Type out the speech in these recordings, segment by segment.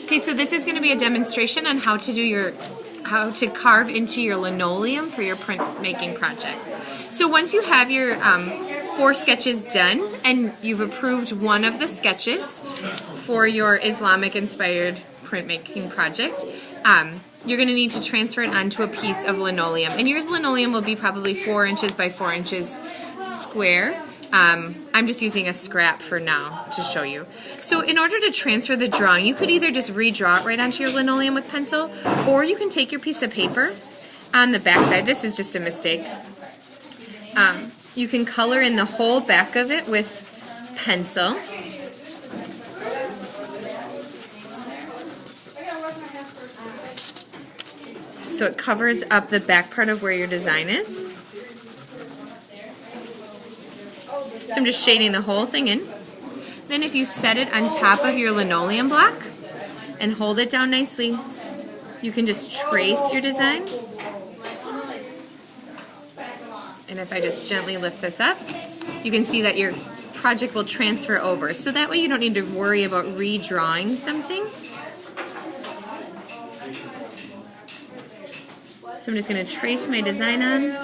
Okay, so this is going to be a demonstration on how to carve into your linoleum for your printmaking project. So once you have your 4 sketches done and you've approved one of the sketches for your Islamic Inspired printmaking project, you're going to need to transfer it onto a piece of linoleum. And your linoleum will be probably 4 inches by 4 inches square. I'm just using a scrap for now to show you. So in order to transfer the drawing, you could either just redraw it right onto your linoleum with pencil, or you can take your piece of paper on the back side. This is just a mistake. You can color in the whole back of it with pencil. So it covers up the back part of where your design is. So I'm just shading the whole thing in. Then if you set it on top of your linoleum block and hold it down nicely, you can just trace your design. And if I just gently lift this up, you can see that your project will transfer over. So that way you don't need to worry about redrawing something. So I'm just going to trace my design on.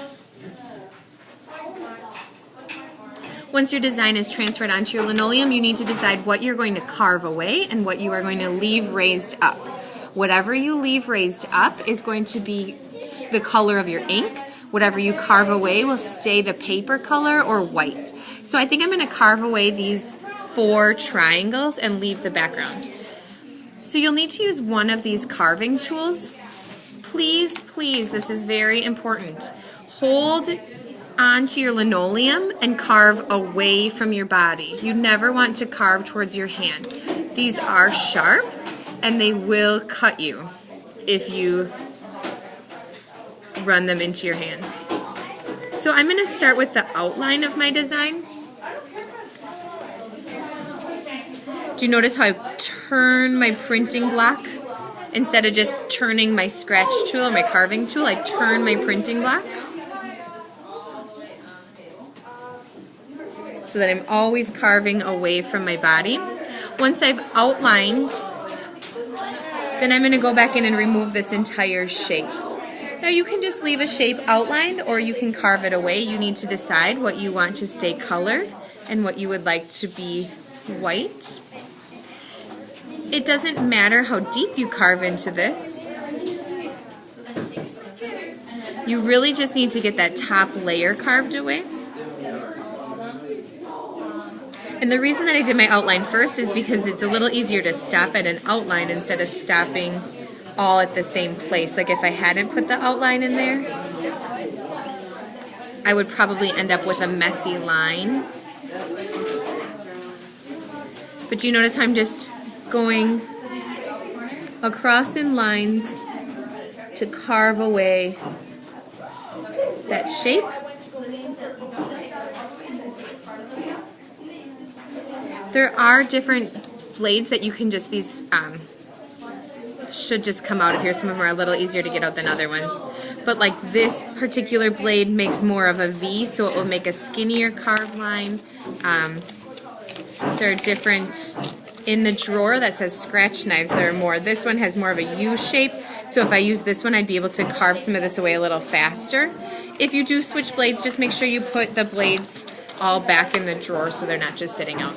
Once your design is transferred onto your linoleum, you need to decide what you're going to carve away and what you are going to leave raised up. Whatever you leave raised up is going to be the color of your ink. Whatever you carve away will stay the paper color or white. So I think I'm going to carve away these 4 triangles and leave the background. So you'll need to use one of these carving tools. Please, please, this is very important. Hold onto your linoleum and carve away from your body. You never want to carve towards your hand. These are sharp and they will cut you if you run them into your hands. So I'm going to start with the outline of my design. Do you notice how I turn my printing block? Instead of just turning my scratch tool or my carving tool, I turn my printing block. So that I'm always carving away from my body. Once I've outlined, then I'm going to go back in and remove this entire shape. Now you can just leave a shape outlined or you can carve it away. You need to decide what you want to stay colored and what you would like to be white. It doesn't matter how deep you carve into this. You really just need to get that top layer carved away. And the reason that I did my outline first is because it's a little easier to stop at an outline instead of stopping all at the same place. Like if I hadn't put the outline in there, I would probably end up with a messy line. But you notice how I'm just going across in lines to carve away that shape. There are different blades that you can just, these should just come out of here. Some of them are a little easier to get out than other ones. But like this particular blade makes more of a V, so it will make a skinnier carved line. There are different, in the drawer that says scratch knives, there are more. This one has more of a U shape, so if I use this one, I'd be able to carve some of this away a little faster. If you do switch blades, just make sure you put the blades all back in the drawer so they're not just sitting out.